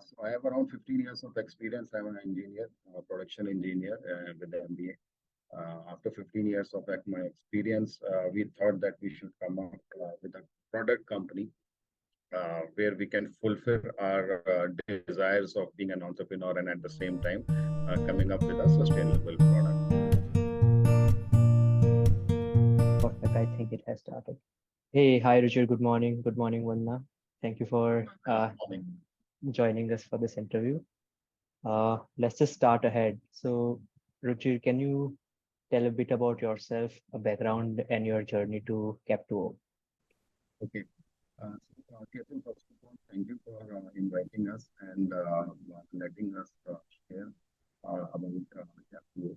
So I have around 15 years of experience. I'm an engineer, production engineer with the MBA. After 15 years of my experience, we thought that we should come up with a product company where we can fulfill our desires of being an entrepreneur and at the same time coming up with a sustainable product. Perfect. I think it has started. Hey, hi, Ruchir. Good morning. Good morning, Vandana. Thank you for Morning. joining us for this interview. Let's just start ahead. So, Ruchir, can you tell a bit about yourself, a background, and your journey to Cap2O? Okay. Ketan, first of all, thank you for inviting us and letting us share about Capco.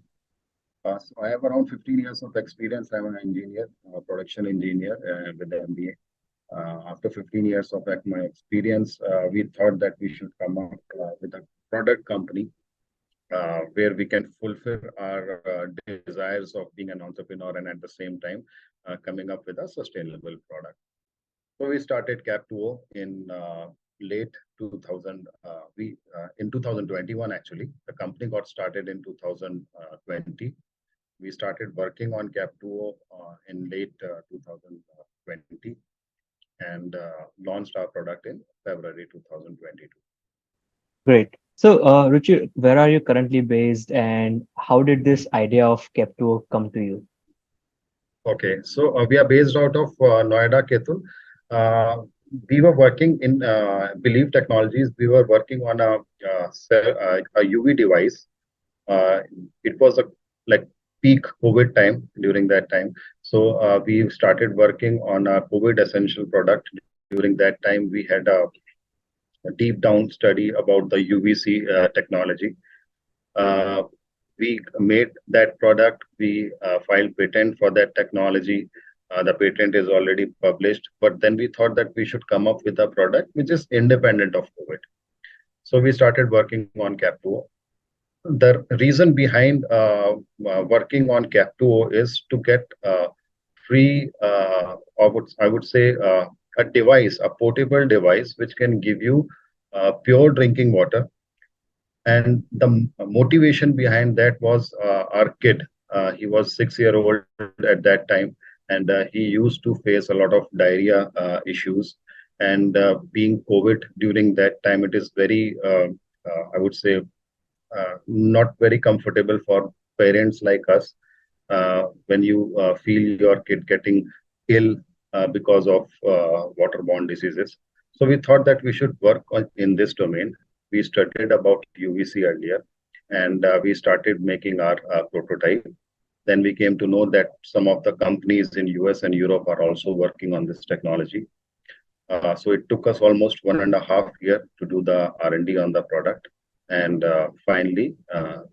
So I have around 15 years of experience. I'm an engineer, production engineer with the MBA. After 15 years of my experience, we thought that we should come up with a product company where we can fulfill our desires of being an entrepreneur and at the same time coming up with a sustainable product. So we started Cap2O in late 2000. In 2021 actually. The company got started in 2020. We started working on Cap2O in late 2020 and launched our product in February 2022. Great. So, Ruchir, where are you currently based, and how did this idea of Cap2O come to you? Okay, so we are based out of Noida, Ketul. We were working in Believe Technologies. We were working on a UV device. It was a like peak COVID time during that time. So we started working on a COVID essential product. During that time, we had a deep down study about the UVC technology. Uh, we made that product. We filed patent for that technology. The patent is already published. But then we thought that we should come up with a product which is independent of COVID. So we started working on Cap2O. The reason behind working on Cap2O is to get free, I would say, a device, a portable device, which can give you pure drinking water. And the motivation behind that was our kid. He was 6 year old at that time, and he used to face a lot of diarrhea issues. And being COVID during that time, it is very, I would say, not very comfortable for parents like us when you feel your kid getting ill because of waterborne diseases. So we thought that we should work in this domain. We studied about UVC earlier, and we started making our prototype. Then we came to know that some of the companies in US and Europe are also working on this technology. So it took us almost 1.5 years to do the R&D on the product. And finally,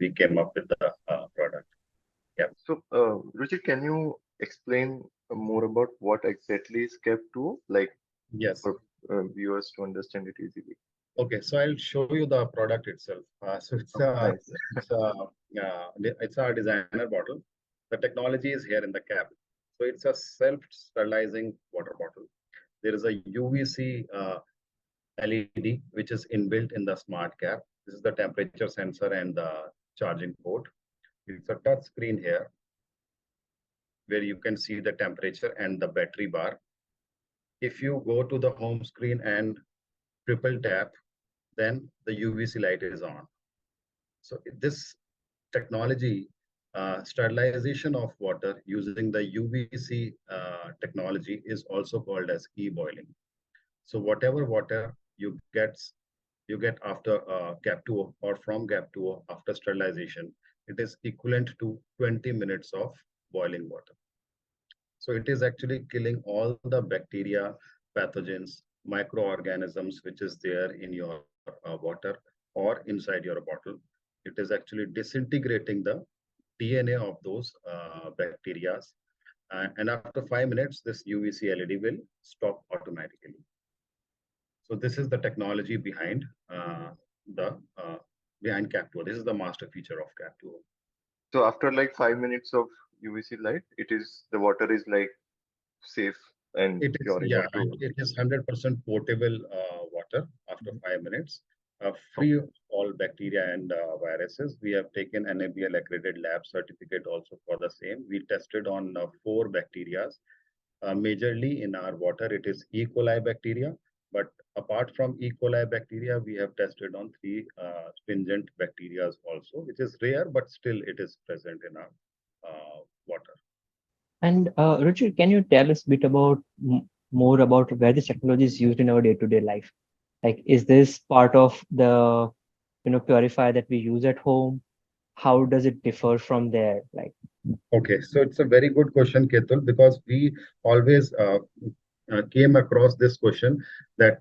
we came up with the product. Yeah. So, Ruchir, can you explain more about what exactly is Cap2O, like Yes. for viewers to understand it easily? Okay, so I'll show you the product itself. So Nice. it's a designer bottle. The technology is here in the cap. So it's a self-sterilizing water bottle. There is a UVC LED which is inbuilt in the smart cap. This is the temperature sensor and the charging port. It's a touch screen here where you can see the temperature and the battery bar. If you go to the home screen and triple tap, then the UVC light is on. So this technology, sterilization of water using the UVC technology is also called as e-boiling. So whatever water you get after Cap2O or from Cap2O after sterilization, it is equivalent to 20 minutes of boiling water. So it is actually killing all the bacteria, pathogens, microorganisms which is there in your water or inside your bottle. It is actually disintegrating the DNA of those bacteria. And after 5 minutes, this UVC LED will stop automatically. So this is the technology the behind Cap2O. This is the master feature of Cap2O. So after like 5 minutes of UVC light, the water is like safe and It is pure enough to. it is 100% portable water after 5 minutes. free of all bacteria and viruses. We have taken NABL accredited lab certificate also for the same. We tested on 4 bacteria. Majorly in our water, it is E. coli bacteria. But apart from E. coli bacteria, we have tested on 3 stringent bacteria also, which is rare, but still it is present in our water. And Ruchir, can you tell us a bit about more about where this technology is used in our day-to-day life? Like, is this part of the purifier that we use at home? How does it differ from there? Like, Okay, so it's a very good question, Ketul, because we always came across this question that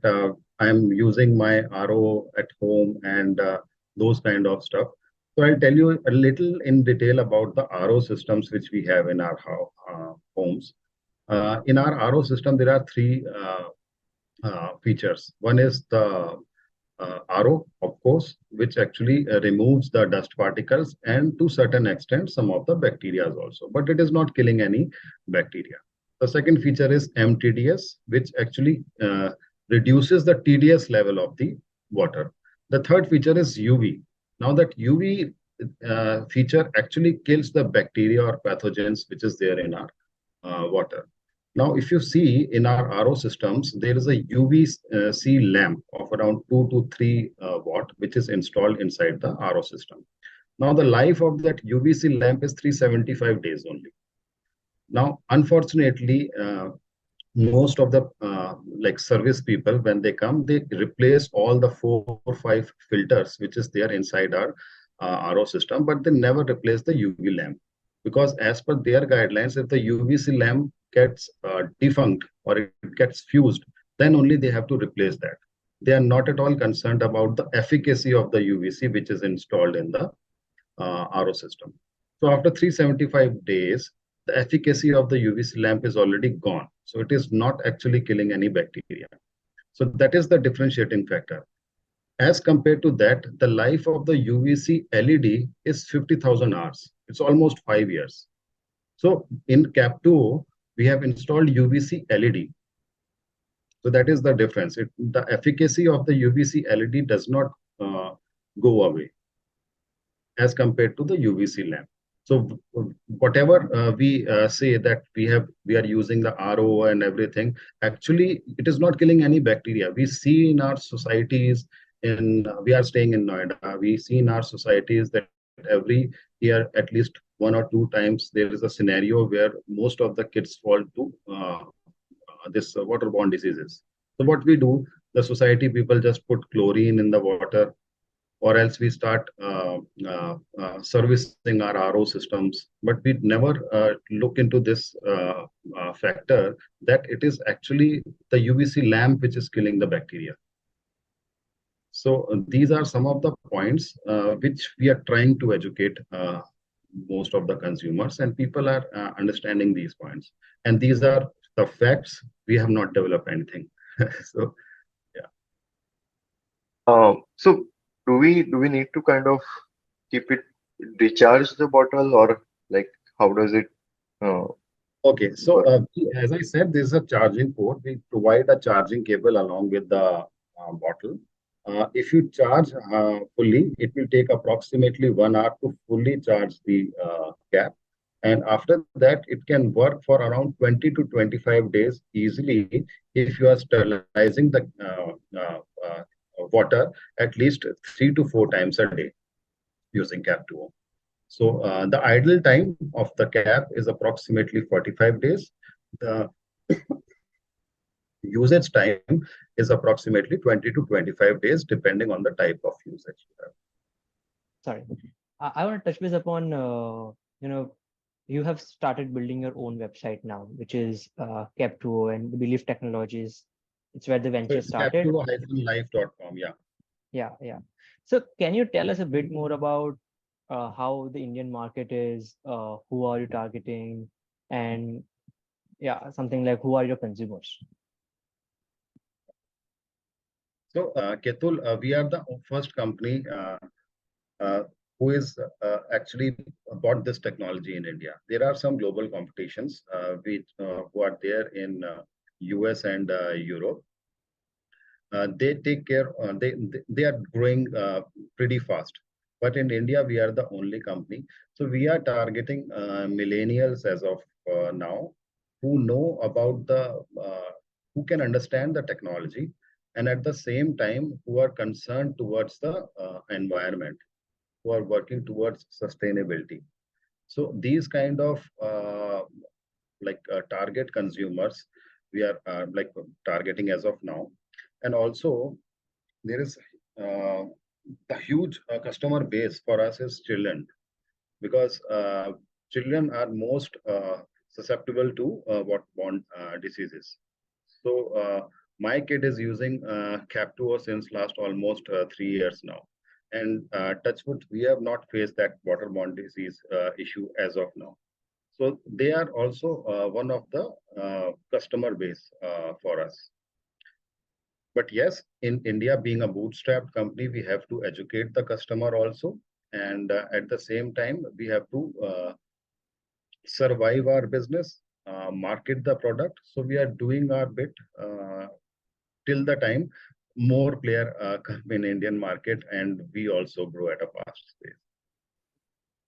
I'm using my RO at home and those kind of stuff. So I'll tell you a little in detail about the RO systems which we have in our homes. In our RO system, there are 3 features. One is the RO, of course, which actually removes the dust particles and to certain extent some of the bacteria also, but it is not killing any bacteria. The second feature is MTDS, which actually reduces the TDS level of the water. The third feature is UV. Now that UV feature actually kills the bacteria or pathogens which is there in our water. Now, if you see in our RO systems, there is a UVC lamp of around 2 to 3 watt, which is installed inside the RO system. Now, the life of that UVC lamp is 375 days only. Now, unfortunately, most of the like service people, when they come, they replace all the 4 or 5 filters which is there inside our RO system, but they never replace the UV lamp. Because as per their guidelines, if the UVC lamp gets defunct or it gets fused, then only they have to replace that. They are not at all concerned about the efficacy of the UVC which is installed in the RO system. So after 375 days, the efficacy of the UVC lamp is already gone. So it is not actually killing any bacteria. So that is the differentiating factor. As compared to that, the life of the UVC LED is 50,000 hours. It's almost 5 years. So in Cap2, we have installed UVC LED. So that is the difference. The efficacy of the UVC LED does not go away as compared to the UVC lamp. So whatever we say that we are using the RO and everything, actually it is not killing any bacteria. We see in our societies, we are staying in Noida, we see in our societies that every year at least 1 or 2 times there is a scenario where most of the kids fall to this waterborne diseases. So what we do, the society people just put chlorine in the water, or else we start servicing our RO systems. But we never look into this factor that it is actually the UVC lamp which is killing the bacteria. So these are some of the points which we are trying to educate most of the consumers, and people are understanding these points. And these are the facts. We have not developed anything. So, yeah. So do we need to kind of keep it recharge the bottle, or like how does it Okay, so work? as I said, this is a charging port. We provide a charging cable along with the bottle. If you charge fully, it will take approximately 1 hour to fully charge the cap. And after that, it can work for around 20 to 25 days easily if you are sterilizing the water at least 3 to 4 times a day using cap 2. So the idle time of the cap is approximately 45 days. The usage time is approximately 20 to 25 days, depending on the type of usage you have. sorry, I want to touch base upon, you have started building your own website now, which is Cap2O and the Belief Technologies. It's where the So venture it's started. cap2o-life.com. Yeah. Yeah. So can you tell us a bit more about how the Indian market is, who are you targeting, and something like who are your consumers? So Ketul, we are the first company uh, who is actually bought this technology in India. There are some global competitions who are there in US and Europe. they take care. They are growing pretty fast. But in India, we are the only company. So we are targeting millennials as of now, who know about who can understand the technology, and at the same time, who are concerned towards the environment, who are working towards sustainability. So these kind of target consumers we are targeting as of now. And also there is the huge customer base for us is children, because children are most susceptible to waterborne diseases. So my kid is using Cap2O since last almost 3 years now. And touchwood, we have not faced that waterborne disease issue as of now. So they are also one of the customer base for us. But yes, in India, being a bootstrapped company, we have to educate the customer also. And at the same time, we have to survive our business, market the product. So we are doing our bit till the time more player come in Indian market, and we also grow at a fast pace.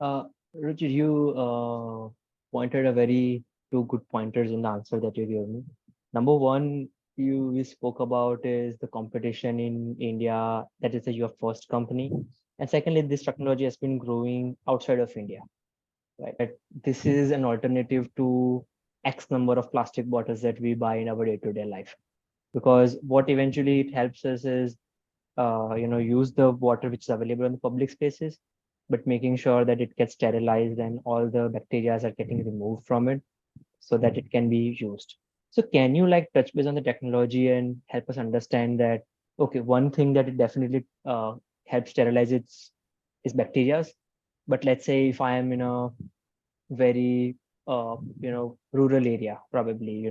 Ruchir, you pointed a very two good pointers in the answer that you gave me. Number one, we spoke about is the competition in India, that is your first company. And secondly, this technology has been growing outside of India, right? But this is an alternative to X number of plastic bottles that we buy in our day-to-day life. Because what eventually it helps us is, use the water which is available in the public spaces, but making sure that it gets sterilized and all the bacteria are getting removed from it so that it can be used. So can you touch base on the technology and help us understand that, okay, one thing that it definitely helps sterilize is bacteria. But let's say if I am in a very rural area, probably,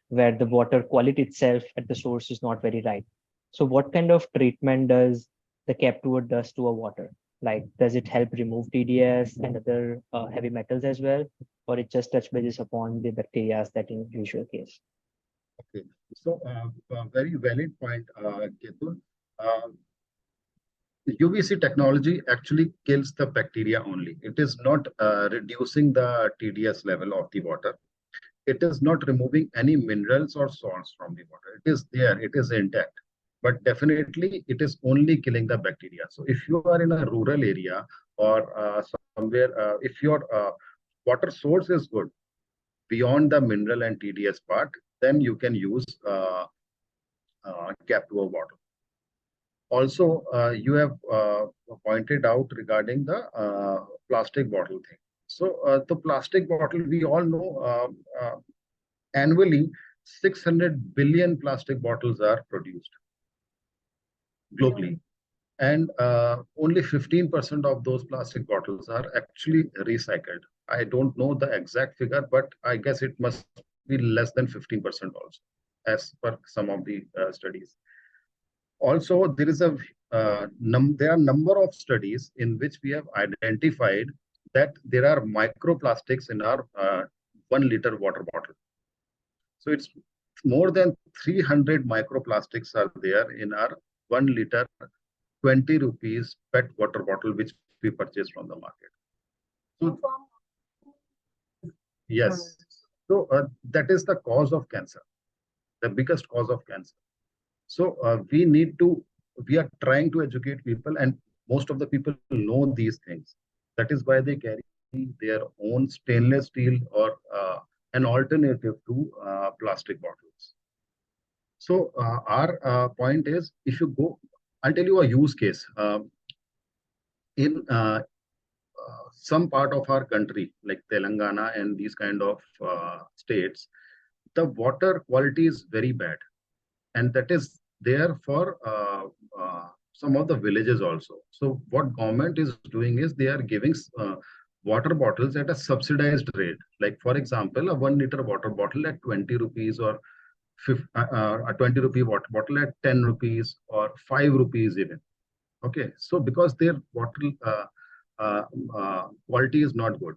where the water quality itself at the source is not very right. So what kind of treatment does the Cap2O does to a water? Like, does it help remove TDS and other heavy metals as well, or it just touch bases upon the bacteria that in usual case? Okay, so very valid point, Ketul. UVC technology actually kills the bacteria only. It is not reducing the TDS level of the water. It is not removing any minerals or salts from the water. It is there, it is intact. But definitely, it is only killing the bacteria. So if you are in a rural area or somewhere, if your water source is good beyond the mineral and TDS part, then you can use Cap2O water. Also, you have pointed out regarding the plastic bottle thing. So the plastic bottle, we all know annually 600 billion plastic bottles are produced globally. And only 15% of those plastic bottles are actually recycled. I don't know the exact figure, but I guess it must be less than 15% also, as per some of the studies. Also, there is there are number of studies in which we have identified that there are microplastics in our 1 liter water bottle. So it's more than 300 microplastics are there in our 1 liter 20 rupees PET water bottle which we purchase from the market. So, yes, so that is the cause of cancer, the biggest cause of cancer. So we are trying to educate people, and most of the people know these things. That is why they carry their own stainless steel or an alternative to plastic bottles. So our point is, if you go, I'll tell you a use case. In some part of our country, like Telangana and these kind of states, the water quality is very bad. And that is there for some of the villages also. So what government is doing is they are giving water bottles at a subsidized rate. Like, for example, a 1 liter water bottle at 20 rupees or a 20 rupee water bottle at 10 rupees or 5 rupees even. Okay, so because their water quality is not good.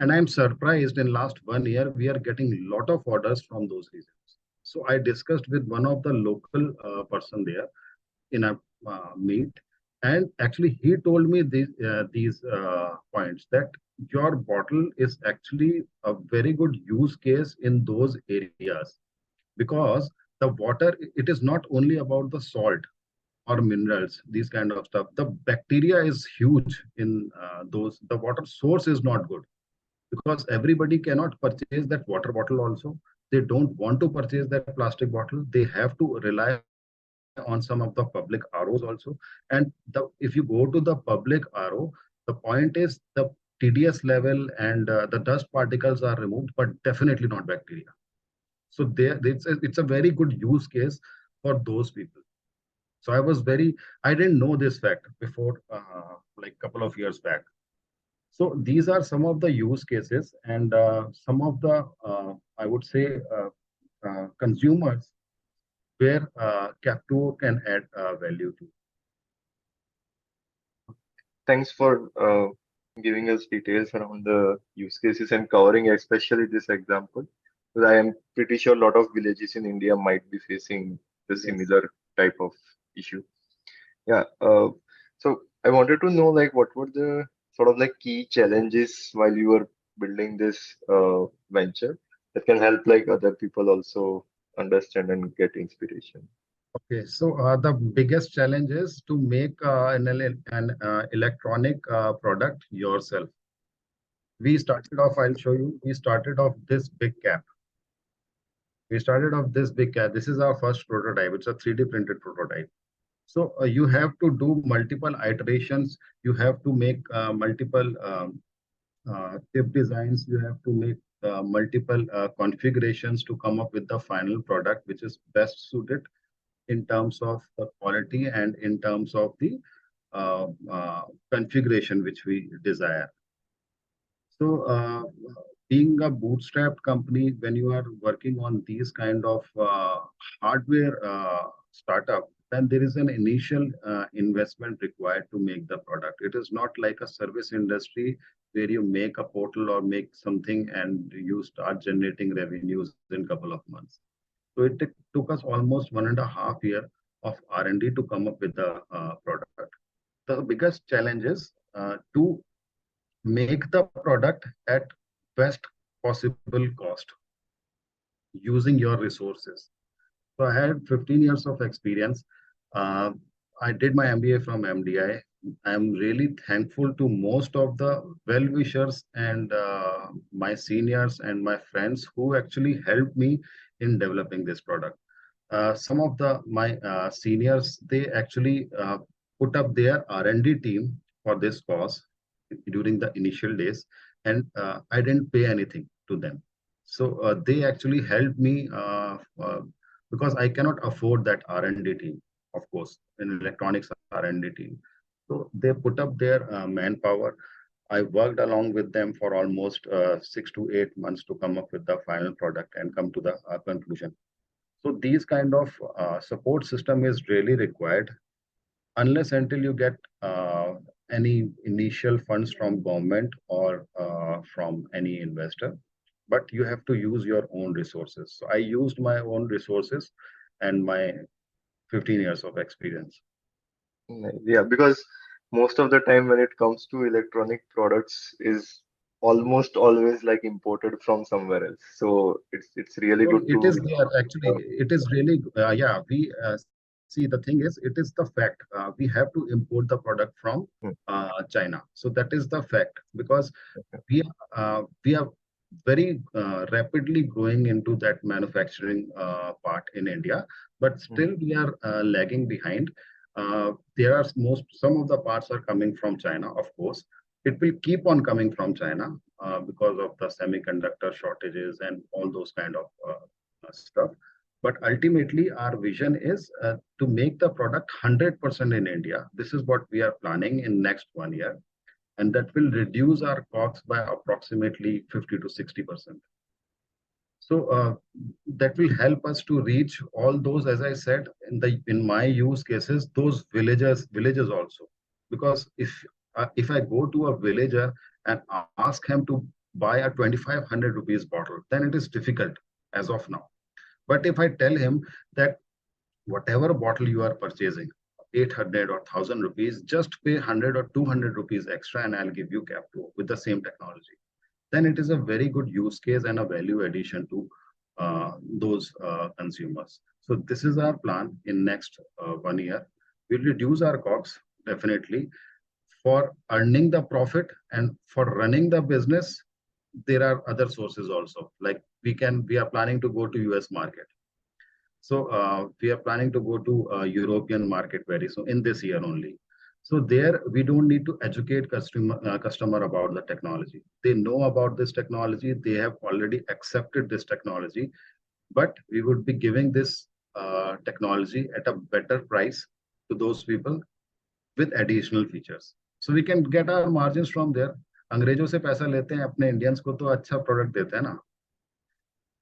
And I'm surprised in last 1 year, we are getting a lot of orders from those regions. So I discussed with one of the local person there in a meet, and actually he told me these points, that your bottle is actually a very good use case in those areas, because the water, it is not only about the salt or minerals, these kind of stuff. The bacteria is huge in those. The water source is not good, because everybody cannot purchase that water bottle also. They don't want to purchase that plastic bottle. They have to rely on some of the public ROs also. And if you go to the public RO, the point is the TDS level and the dust particles are removed, but definitely not bacteria. So it's a very good use case for those people. So I didn't know this fact before, like couple of years back. So these are some of the use cases, and some of the, I would say, consumers where Capto can add value to. Thanks for giving us details around the use cases and covering especially this example. Because I am pretty sure a lot of villages in India might be facing the Yes. similar type of issue. Yeah. So I wanted to know, like, what were the sort of like key challenges while you were building this venture that can help like other people also understand and get inspiration. Okay, so the biggest challenge is to make an electronic product yourself. We started off, I'll show you, we started off this big cap. We started off this big cap. This is our first prototype. It's a 3D printed prototype. So you have to do multiple iterations. You have to make multiple tip designs. You have to make multiple configurations to come up with the final product, which is best suited in terms of the quality and in terms of the uh, uh, configuration which we desire. So, being a bootstrapped company, when you are working on these kind of hardware startup, then there is an initial investment required to make the product. It is not like a service industry where you make a portal or make something and you start generating revenues in couple of months. So it took us almost 1.5 years of R&D to come up with the product. The biggest challenge is to make the product at best possible cost using your resources. So I had 15 years of experience. Uh, I did my MBA from MDI. I'm really thankful to most of the well-wishers and my seniors and my friends who actually helped me in developing this product. Some of my seniors, they actually put up their R&D team for this cause during the initial days, and I didn't pay anything to them. So they actually helped me because I cannot afford that R&D team, of course, an electronics R&D team. So they put up their manpower. I worked along with them for almost 6 to 8 months to come up with the final product and come to the conclusion. So these kind of support system is really required, unless until you get any initial funds from government or from any investor. But you have to use your own resources. So I used my own resources and my 15 years of experience. Yeah, because most of the time when it comes to electronic products is almost always like imported from somewhere else. So it's really So good it is to there actually. It is really yeah. We see, the thing is, it is the fact. We have to import the product from China. So that is the fact, because we are very rapidly growing into that manufacturing part in India, but still we are lagging behind. There are some of the parts are coming from China, of course. It will keep on coming from China because of the semiconductor shortages and all those kind of stuff. But ultimately, our vision is to make the product 100% in India. This is what we are planning in next 1 year, and that will reduce our costs by approximately 50 to 60%. So that will help us to reach all those, as I said, in my use cases, those villages also. Because if I go to a villager and ask him to buy a 2,500 rupees bottle, then it is difficult as of now. But if I tell him that whatever bottle you are purchasing, 800 or 1000 rupees, just pay 100 or 200 rupees extra and I'll give you cap 2 with the same technology, then it is a very good use case and a value addition to those consumers. So this is our plan in next 1 year. We'll reduce our costs definitely. For earning the profit and for running the business, there are other sources also. Like we are planning to go to US market. So we are planning to go to European market very soon in this year only. So there we don't need to educate customer about the technology. They know about this technology. They have already accepted this technology, but we would be giving this technology at a better price to those people with additional features. So we can get our margins from there. अंग्रेजों से पैसा लेते हैं अपने Indians को तो अच्छा product देते हैं ना.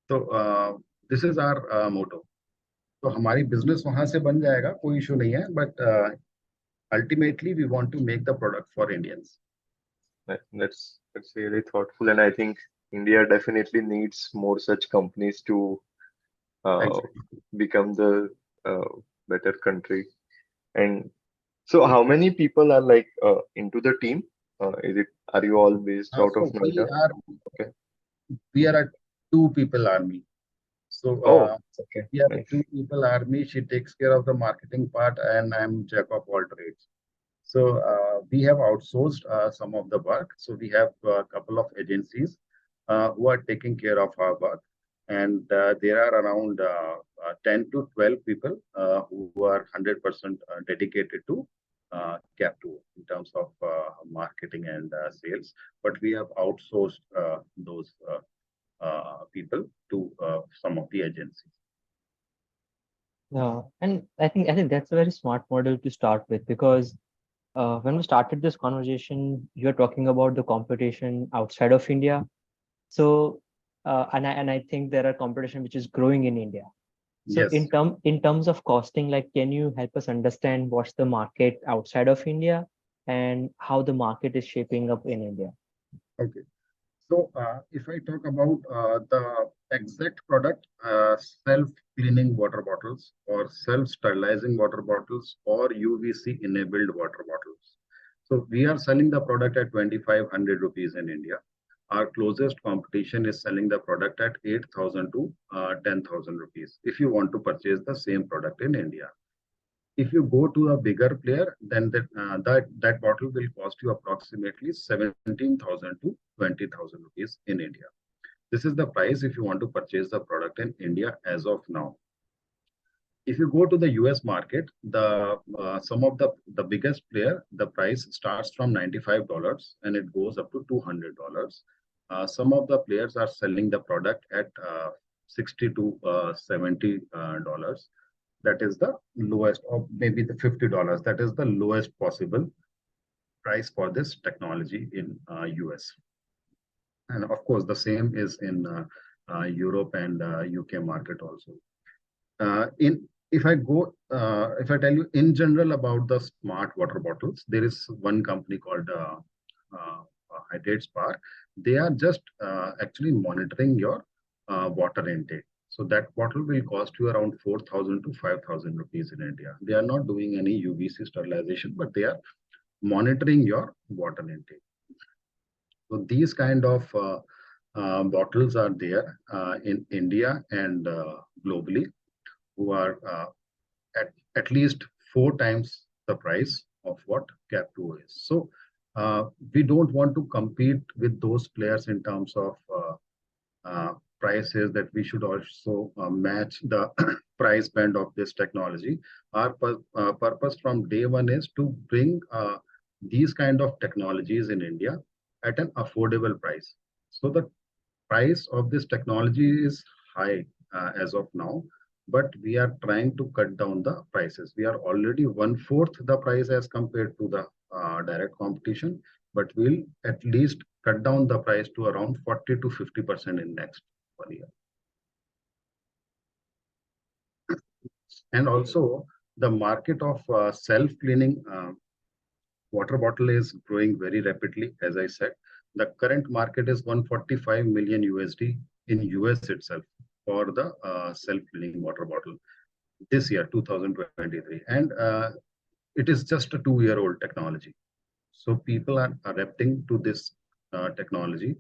तो दिस इज आवर मोटो. तो हमारी बिजनेस वहां से बन जाएगा, कोई इशू नहीं है, but ultimately we want to make the product for Indians. That's really thoughtful, and I think India definitely needs more such companies to become the better country. And so, how many people are like into the team? Are you all based out of Noida? Okay. We are a 2-people army. So okay. we are Nice. a 2-people army. She takes care of the marketing part, and I'm jack of all trades. So we have outsourced some of the work. So we have a couple of agencies who are taking care of our work, and there are around 10 to 12 people who are 100% dedicated to Cap2 in terms of marketing and sales. But we have outsourced those people to some of the agencies. Yeah, and I think that's a very smart model to start with, because when we started this conversation, you are talking about the competition outside of India. So, and I think there are competition which is growing in India. So Yes. in terms of costing, like, can you help us understand what's the market outside of India and how the market is shaping up in India? Okay. So if I talk about the exact product, self-cleaning water bottles or self-sterilizing water bottles or UVC enabled water bottles. So we are selling the product at 2,500 rupees in India. Our closest competition is selling the product at 8,000 to 10,000 rupees if you want to purchase the same product in India. If you go to a bigger player, then that bottle will cost you approximately 17,000 to 20,000 rupees in India. This is the price if you want to purchase the product in India as of now. If you go to the US market, some of the biggest player, the price starts from $95 and it goes up to $200. Some of the players are selling the product at $60 to $70. That is the lowest, or maybe the $50. That is the lowest possible price for this technology in US. And of course, the same is in Europe and UK market also. If I tell you in general about the smart water bottles, there is one company called Hydrate Spark. They are just actually monitoring your water intake. So that bottle will cost you around 4,000 to 5,000 rupees in India. They are not doing any UVC sterilization, but they are monitoring your water intake. So these kind of bottles are there in India and globally, who are at least 4 times the price of what Cap2 is. So we don't want to compete with those players in terms of prices, that we should also match the price band of this technology. Our purpose from day one is to bring these kind of technologies in India at an affordable price. So the price of this technology is high as of now, but we are trying to cut down the prices. We are already 1/4 the price as compared to the direct competition, but we'll at least cut down the price to around 40 to 50% in next 1 year. And also the market of self-cleaning water bottle is growing very rapidly. As I said, the current market is 145 million USD in US itself. for the self-filling water bottle this year, 2023. And it is just a 2-year-old technology. So people are adapting to this technology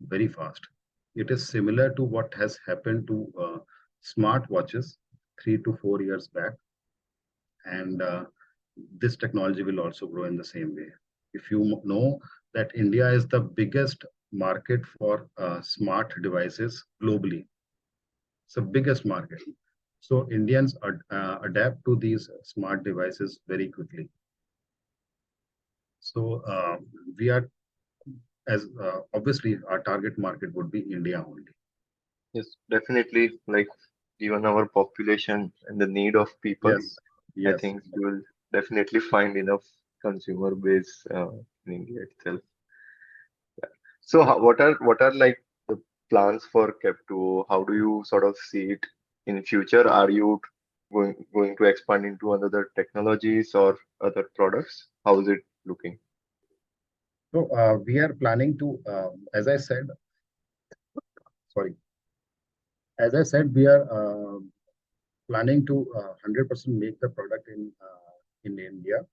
very fast. It is similar to what has happened to smart watches 3 to 4 years back. And this technology will also grow in the same way. If you know that India is the biggest market for smart devices globally, it's the biggest market. So Indians adapt to these smart devices very quickly. So we are, as obviously our target market would be India only. Yes, definitely. Like given our population and the need of people, Yes, I yes. think you will definitely find enough consumer base in India itself. So what are like the plans for Cap2? How do you sort of see it in future? Are you going to expand into another technologies or other products? How is it looking? So we are planning to, as I said, sorry, we are planning to 100% make the product in India.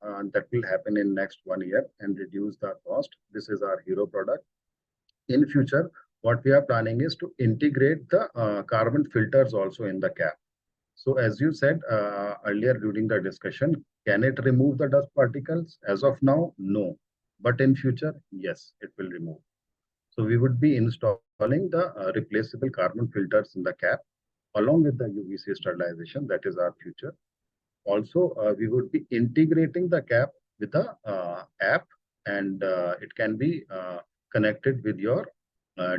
That will happen in next 1 year and reduce the cost. This is our hero product. In future, what we are planning is to integrate the carbon filters also in the cap. So as you said earlier during the discussion, can it remove the dust particles? As of now, no. But in future, yes, it will remove. So we would be installing the replaceable carbon filters in the cap along with the UVC sterilization. That is our future. Also, we would be integrating the cap with the app, and it can be connected with your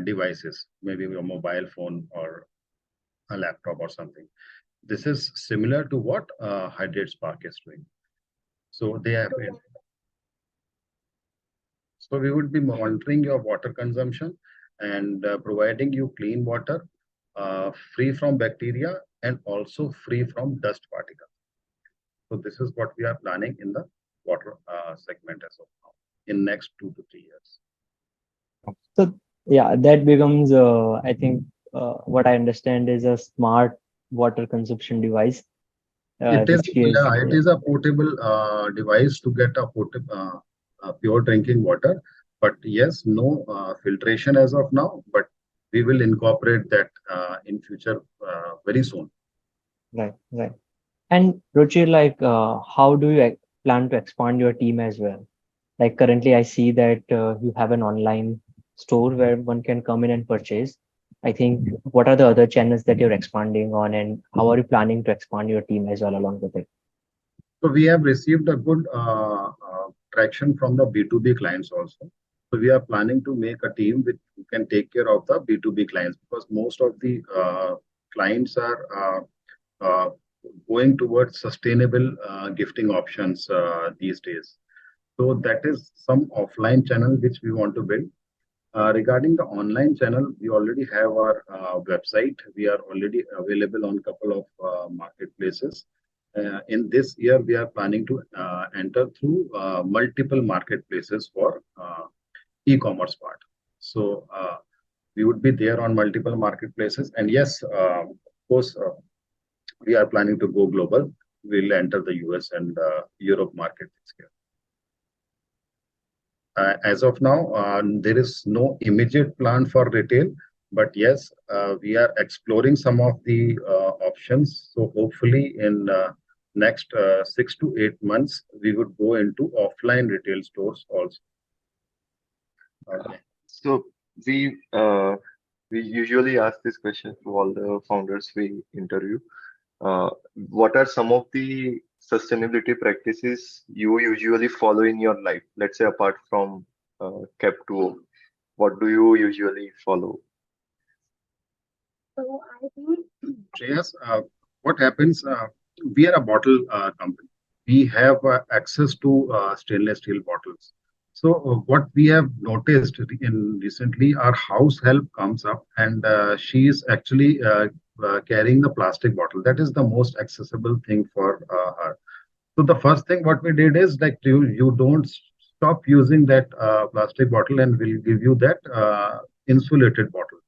devices, maybe your mobile phone or a laptop or something. This is similar to what Hydrate Spark is doing. So they have been. So we would be monitoring your water consumption and providing you clean water, free from bacteria and also free from dust particles. So this is what we are planning in the water segment as of now in next 2 to 3 years. So yeah, that becomes, I think, what I understand is a smart water consumption device, It is, which gives, yeah, it yeah, is a portable device to get a pure drinking water. But yes, no filtration as of now, but we will incorporate that in future very soon. right, right. And Ruchir, like, how do you plan to expand your team as well? Like currently, I see that you have an online store where one can come in and purchase. I think, what are the other channels that you're expanding on, and how are you planning to expand your team as well along with it? So we have received a good traction from the B2B clients also. So we are planning to make a team which can take care of the B2B clients, because most of the clients are going towards sustainable gifting options these days. So that is some offline channel which we want to build. Regarding the online channel, we already have our website. We are already available on a couple of marketplaces. In this year, we are planning to enter through multiple marketplaces for e-commerce part. So we would be there on multiple marketplaces. And yes, of course, we are planning to go global. We'll enter the US and Europe market this year. As of now, there is no immediate plan for retail, but yes, we are exploring some of the options. So hopefully in next 6 to 8 months, we would go into offline retail stores also. Okay. So we usually ask this question to all the founders we interview. What are some of the sustainability practices you usually follow in your life? Let's say apart from Cap2O, what do you usually follow? So I think, Shreyas, what happens? We are a bottle company. We have access to stainless steel bottles. So what we have noticed in recently, our house help comes up, and she is actually carrying the plastic bottle. That is the most accessible thing for her. So the first thing what we did is, like, you don't stop using that plastic bottle, and we'll give you that insulated bottle.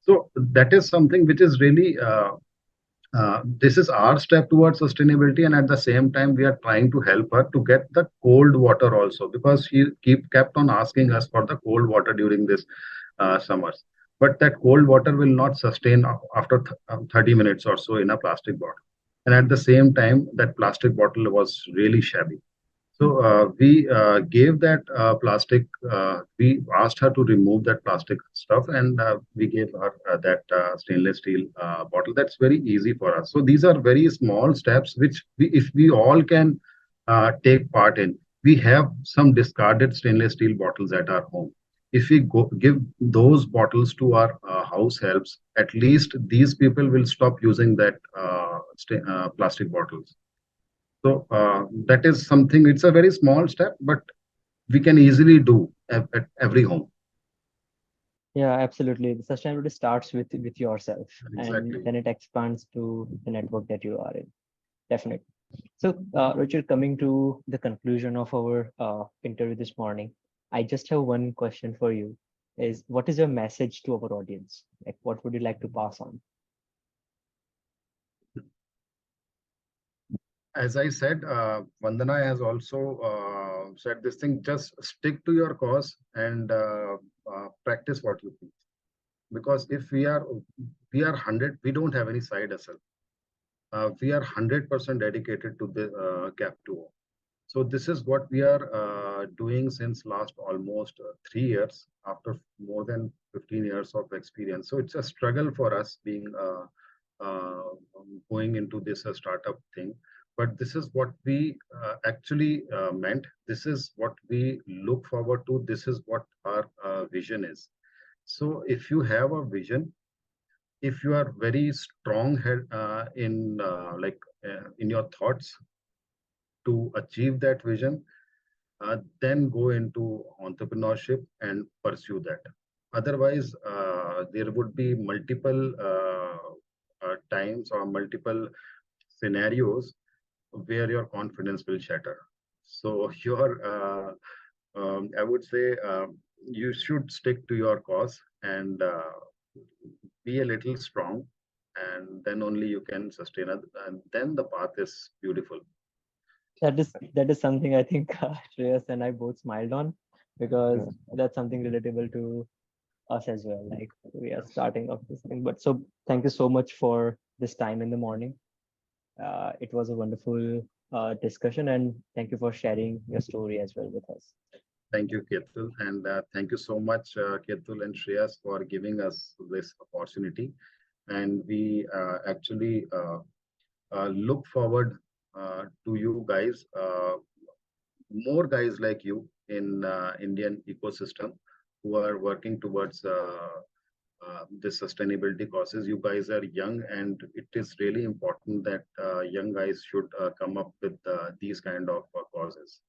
So that is something which is really this is our step towards sustainability, and at the same time we are trying to help her to get the cold water also, because she kept on asking us for the cold water during this summers. But that cold water will not sustain after 30 minutes or so in a plastic bottle. And at the same time, that plastic bottle was really shabby. So we gave that plastic. We asked her to remove that plastic stuff, and we gave her that stainless steel bottle. That's very easy for us. So these are very small steps which, if we all can take part in. We have some discarded stainless steel bottles at our home. If we give those bottles to our house helps, at least these people will stop using that plastic bottles. So that is something, it's a very small step, but we can easily do at every home. Yeah, absolutely. The sustainability starts with yourself, and Exactly. then it expands to the network that you are in. Definitely. So, Richard, coming to the conclusion of our interview this morning, I just have one question for you: is what is your message to our audience? Like, what would you like to pass on? As I said, Vandana has also said this thing, just stick to your cause and practice what you preach. Because if we are 100, we don't have any side hustle. We are 100% dedicated to the Cap2O. So this is what we are doing since last almost 3 years, after more than 15 years of experience. So it's a struggle for us being going into this startup thing. But this is what we actually meant. This is what we look forward to. This is what our vision is. So if you have a vision, if you are very strong head in in your thoughts to achieve that vision, then go into entrepreneurship and pursue that. Otherwise, there would be multiple times or multiple scenarios where your confidence will shatter. So I would say, you should stick to your cause and be a little strong, and then only you can sustain it. And then the path is beautiful. That is something I think Shreyas and I both smiled on, because Yeah. that's something relatable to us as well. Like, we are starting off this thing. But so thank you so much for this time in the morning. It was a wonderful discussion, and thank you for sharing your story as well with us. Thank you, Ketul, and thank you so much, Ketul and Shreyas, for giving us this opportunity. And we actually look forward to you guys, more guys like you in Indian ecosystem who are working towards this sustainability causes. You guys are young, and it is really important that young guys should come up with these kind of causes.